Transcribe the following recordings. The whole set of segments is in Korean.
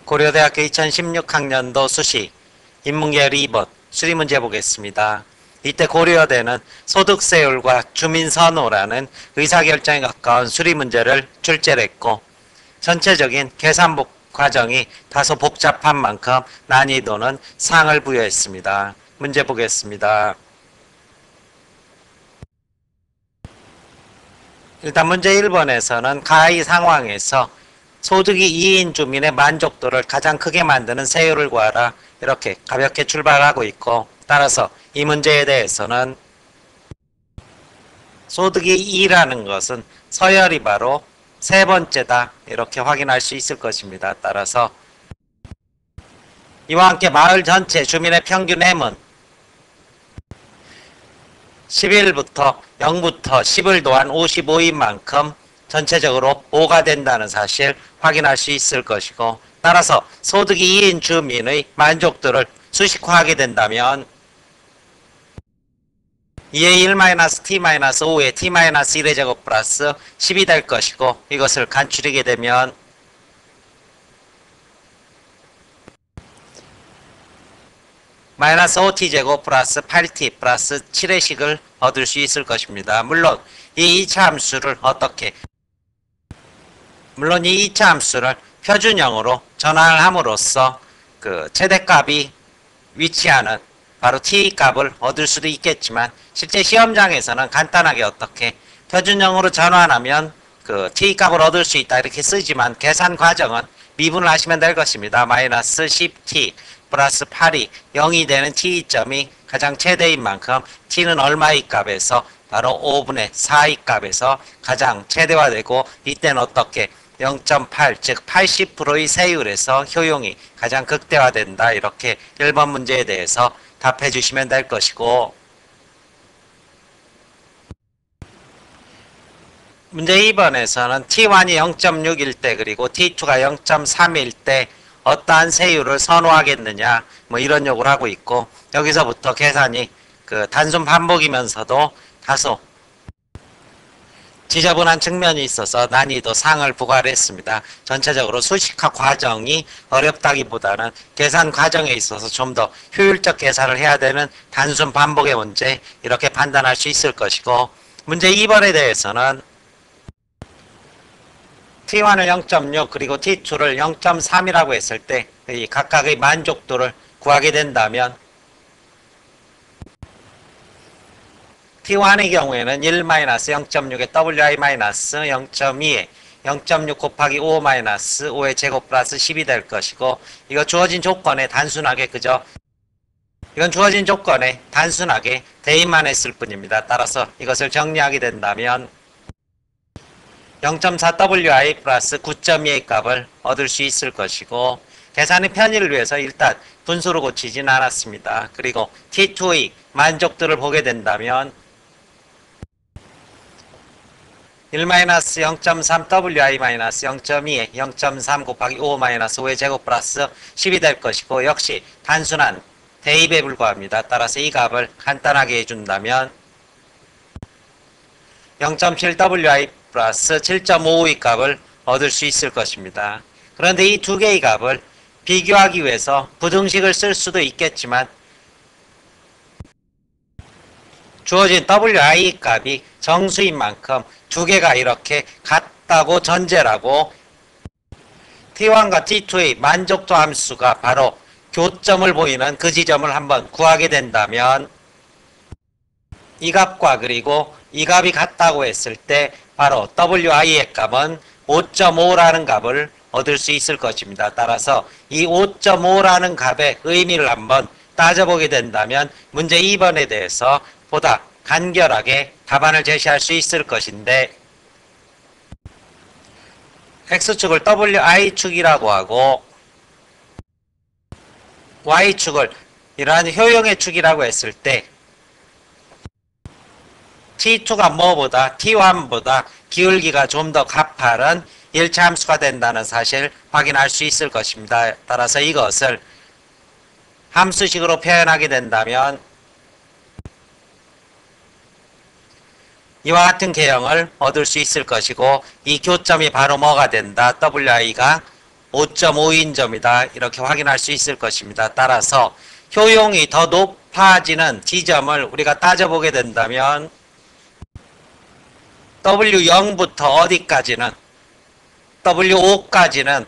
고려대학교 2016학년도 수시 인문계열 2번 수리문제 보겠습니다. 이때 고려대는 소득세율과 주민선호라는 의사결정에 가까운 수리문제를 출제를 했고 전체적인 계산 과정이 다소 복잡한 만큼 난이도는 상을 부여했습니다. 문제 보겠습니다. 일단 문제 1번에서는 가히 상황에서 소득이 2인 주민의 만족도를 가장 크게 만드는 세율을 구하라 이렇게 가볍게 출발하고 있고, 따라서 이 문제에 대해서는 소득이 2라는 것은 서열이 바로 세 번째다 이렇게 확인할 수 있을 것입니다. 따라서 이와 함께 마을 전체 주민의 평균 M은 11부터 0부터 10을 더한 55인 만큼 전체적으로 5가 된다는 사실 확인할 수 있을 것이고, 따라서 소득이 2인 주민의 만족도를 수식화하게 된다면 2의 1-t-5의 t-1의 제곱 플러스 10이 될 것이고, 이것을 간추리게 되면 마이너스 5t 제곱 플러스 8t 플러스 7의 식을 얻을 수 있을 것입니다. 물론 이 2차 함수를 이 2차 함수를 표준형으로 전환을 함으로써 그 최대값이 위치하는 바로 t 값을 얻을 수도 있겠지만, 실제 시험장에서는 간단하게 어떻게 표준형으로 전환하면 그 t 값을 얻을 수 있다 이렇게 쓰지만, 계산 과정은 미분을 하시면 될 것입니다. 마이너스 10t 플러스 8이 0이 되는 t점이 가장 최대인 만큼 t는 얼마의 값에서 바로 5분의 4의 값에서 가장 최대화되고, 이때는 어떻게 0.8 즉 80%의 세율에서 효용이 가장 극대화된다 이렇게 1번 문제에 대해서 답해 주시면 될 것이고, 문제 2번에서는 t1이 0.6일 때 그리고 t2가 0.3일 때 어떠한 세율을 선호하겠느냐 뭐 이런 요구를 하고 있고, 여기서부터 계산이 그 단순 반복이면서도 다소 지저분한 측면이 있어서 난이도 상을 부과를 했습니다. 전체적으로 수식화 과정이 어렵다기보다는 계산 과정에 있어서 좀 더 효율적 계산을 해야 되는 단순 반복의 문제 이렇게 판단할 수 있을 것이고, 문제 2번에 대해서는 t1을 0.6 그리고 t2를 0.3이라고 했을 때 이 각각의 만족도를 구하게 된다면 t1의 경우에는 1-0.6의 wi-0.2에 0.6 곱하기 5-5의 제곱 플러스 10이 될 것이고, 이거 주어진 조건에 단순하게 이건 주어진 조건에 단순하게 대입만 했을 뿐입니다. 따라서 이것을 정리하게 된다면 0.4wi 플러스 9.2의 값을 얻을 수 있을 것이고, 계산의 편의를 위해서 일단 분수로 고치진 않았습니다. 그리고 t2의 만족도를 보게 된다면 1-0.3wi-0.2에 0.3 곱하기 5-5의 제곱 플러스 10이 될 것이고, 역시 단순한 대입에 불과합니다. 따라서 이 값을 간단하게 해준다면 0.7wi 플러스 7.55의 값을 얻을 수 있을 것입니다. 그런데 이 두 개의 값을 비교하기 위해서 부등식을 쓸 수도 있겠지만, 주어진 wi 값이 정수인 만큼 두 개가 이렇게 같다고 전제라고 t1과 t2의 만족도 함수가 바로 교점을 보이는 그 지점을 한번 구하게 된다면 이 값과 그리고 이 값이 같다고 했을 때 바로 wi의 값은 5.5라는 값을 얻을 수 있을 것입니다. 따라서 이 5.5라는 값의 의미를 한번 따져보게 된다면 문제 2번에 대해서 보다 간결하게 답안을 제시할 수 있을 것인데, x축을 wi축이라고 하고 y축을 이러한 효용의 축이라고 했을 때 t2가 뭐보다 t1보다 기울기가 좀 더 가파른 1차 함수가 된다는 사실 확인할 수 있을 것입니다. 따라서 이것을 함수식으로 표현하게 된다면 이와 같은 개형을 얻을 수 있을 것이고, 이 교점이 바로 뭐가 된다? wi가 5.5인 점이다. 이렇게 확인할 수 있을 것입니다. 따라서 효용이 더 높아지는 지점을 우리가 따져보게 된다면 W0부터 어디까지는 W5까지는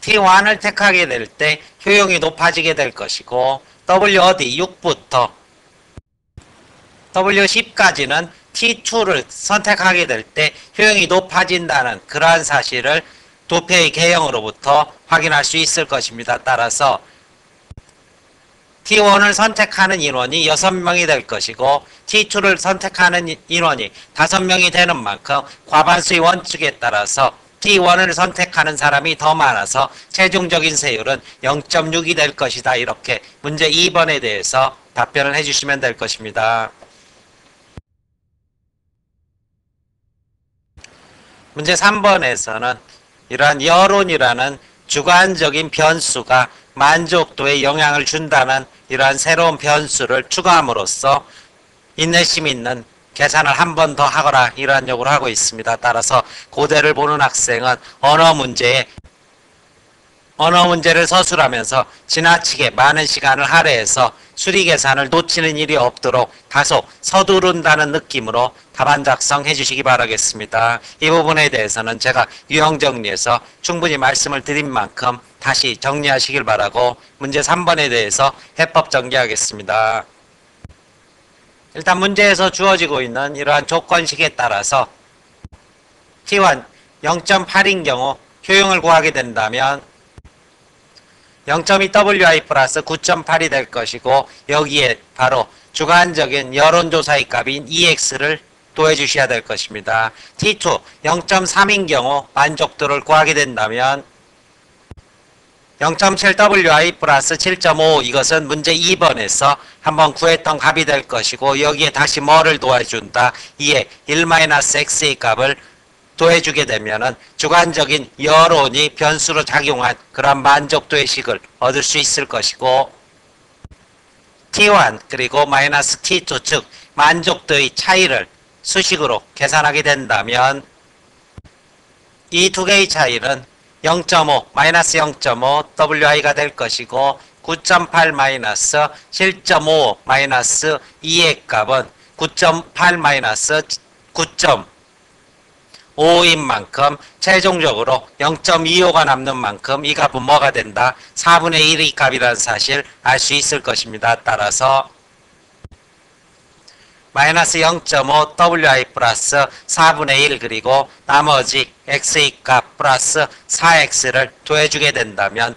T1을 택하게 될 때 효용이 높아지게 될 것이고 W 어디 6부터 W10까지는 T2를 선택하게 될 때 효용이 높아진다는 그러한 사실을 도표의 개형으로부터 확인할 수 있을 것입니다. 따라서 T1을 선택하는 인원이 6명이 될 것이고 T2를 선택하는 인원이 5명이 되는 만큼 과반수의 원칙에 따라서 T1을 선택하는 사람이 더 많아서 최종적인 세율은 0.6이 될 것이다. 이렇게 문제 2번에 대해서 답변을 해주시면 될 것입니다. 문제 3번에서는 이러한 여론이라는 주관적인 변수가 만족도에 영향을 준다는 이러한 새로운 변수를 추가함으로써 인내심 있는 계산을 한 번 더 하거라 이러한 요구를 하고 있습니다. 따라서 고대를 보는 학생은 언어 문제를 서술하면서 지나치게 많은 시간을 할애해서 수리 계산을 놓치는 일이 없도록 다소 서두른다는 느낌으로 답안 작성해 주시기 바라겠습니다. 이 부분에 대해서는 제가 유형 정리해서 충분히 말씀을 드린 만큼 다시 정리하시길 바라고 문제 3번에 대해서 해법 전개하겠습니다. 일단 문제에서 주어지고 있는 이러한 조건식에 따라서 T1 0.8인 경우 효용을 구하게 된다면 0.2WI 플러스 9.8이 될 것이고 여기에 바로 주관적인 여론조사의 값인 EX를 더해 주셔야 될 것입니다. T2 0.3인 경우 만족도를 구하게 된다면 0.7WI 플러스 7.5 이것은 문제 2번에서 한번 구했던 값이 될 것이고 여기에 다시 뭐를 도와준다? 2에 1-x의 값을 더해주게 되면은 주관적인 여론이 변수로 작용한 그런 만족도의 식을 얻을 수 있을 것이고 T1 그리고 마이너스 T2 즉 만족도의 차이를 수식으로 계산하게 된다면 이 두 개의 차이는 0.5 마이너스 0.5 WI가 될 것이고 9.8 마이너스 7.5 마이너스 2의 값은 9.8 마이너스 9.5인 만큼 최종적으로 0.25가 남는 만큼 이 값은 뭐가 된다? 4분의 1의 값이라는 사실 알 수 있을 것입니다. 따라서 마이너스 0.5 WI 플러스 4분의 1 그리고 나머지 X의 값 플러스 4X를 더해주게 된다면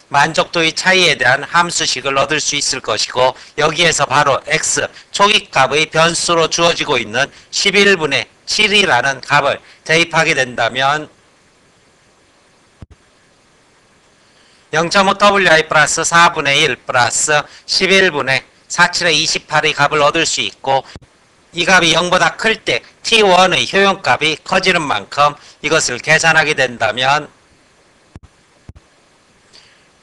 만족도의 차이에 대한 함수식을 얻을 수 있을 것이고 여기에서 바로 X 초기값의 변수로 주어지고 있는 11분의 7이라는 값을 대입하게 된다면 0.5 WI 플러스 4분의 1 플러스 11분의 47의 28의 값을 얻을 수 있고 이 값이 0보다 클 때 T1의 효용값이 커지는 만큼 이것을 계산하게 된다면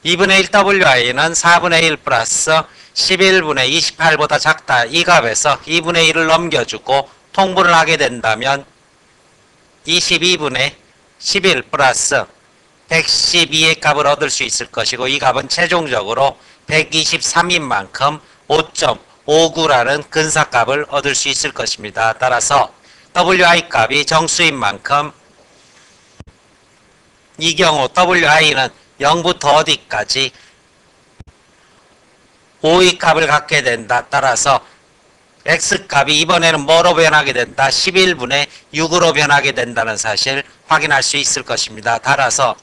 2분의 1 WI는 4분의 1 플러스 11분의 28보다 작다. 이 값에서 2분의 1을 넘겨주고 통분을 하게 된다면 22분의 11 플러스 112의 값을 얻을 수 있을 것이고 이 값은 최종적으로 123인 만큼 5.59라는 근사값을 얻을 수 있을 것입니다. 따라서 WI 값이 정수인 만큼 이 경우 WI는 0부터 어디까지 5의 값을 갖게 된다. 따라서 X값이 이번에는 뭐로 변하게 된다? 11분의 6으로 변하게 된다는 사실 확인할 수 있을 것입니다. 따라서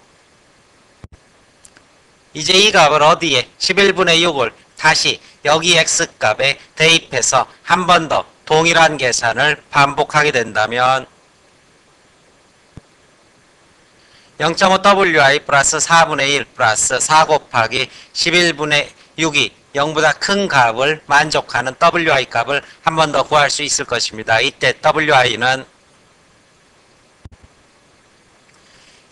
이제 이 값을 어디에 11분의 6을 다시 여기 X값에 대입해서 한 번 더 동일한 계산을 반복하게 된다면 0.5 WI 플러스 4분의 1 플러스 4 곱하기 11분의 6이 0보다 큰 값을 만족하는 WI 값을 한 번 더 구할 수 있을 것입니다. 이때 WI는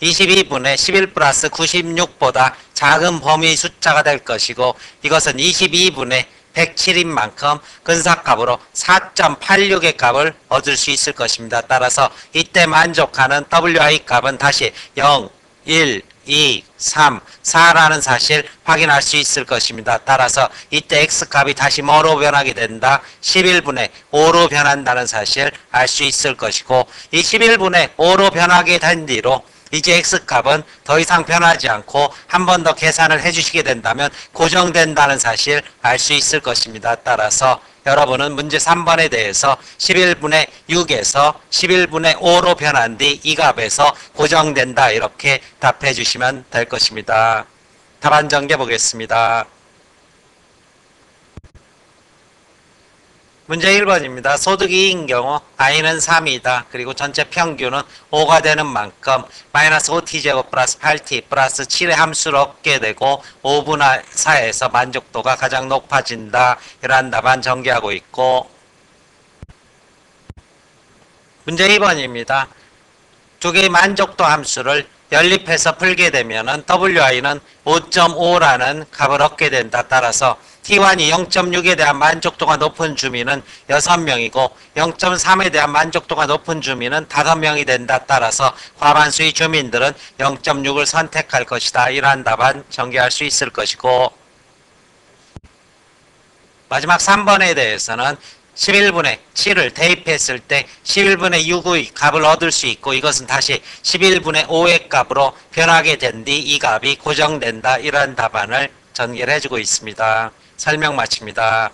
22분의 11 플러스 96보다 작은 범위 숫자가 될 것이고 이것은 22분의 107인 만큼 근사값으로 4.86의 값을 얻을 수 있을 것입니다. 따라서 이때 만족하는 WI 값은 다시 0, 1, 2, 3, 4라는 사실 확인할 수 있을 것입니다. 따라서 이때 X값이 다시 뭐로 변하게 된다? 11분의 5로 변한다는 사실 알 수 있을 것이고, 이 11분의 5로 변하게 된 뒤로 이제 X값은 더 이상 변하지 않고 한 번 더 계산을 해주시게 된다면 고정된다는 사실 알 수 있을 것입니다. 따라서 여러분은 문제 3번에 대해서 11분의 6에서 11분의 5로 변한 뒤 이 값에서 고정된다 이렇게 답해 주시면 될 것입니다. 답안 전개 보겠습니다. 문제 1번입니다. 소득이 2인 경우 i는 3이다. 그리고 전체 평균은 5가 되는 만큼 마이너스 5t제곱 플러스 8t 플러스 7의 함수를 얻게 되고 5분의 4에서 만족도가 가장 높아진다. 이러한 답안 전개하고 있고, 문제 2번입니다. 두 개의 만족도 함수를 연립해서 풀게 되면은 wi는 5.5라는 값을 얻게 된다. 따라서 T1이 0.6에 대한 만족도가 높은 주민은 6명이고 0.3에 대한 만족도가 높은 주민은 5명이 된다. 따라서 과반수의 주민들은 0.6을 선택할 것이다. 이러한 답안 전개할 수 있을 것이고, 마지막 3번에 대해서는 11분의 7을 대입했을 때 11분의 6의 값을 얻을 수 있고, 이것은 다시 11분의 5의 값으로 변하게 된 뒤 이 값이 고정된다. 이러한 답안을 전개를 해주고 있습니다. 설명 마칩니다.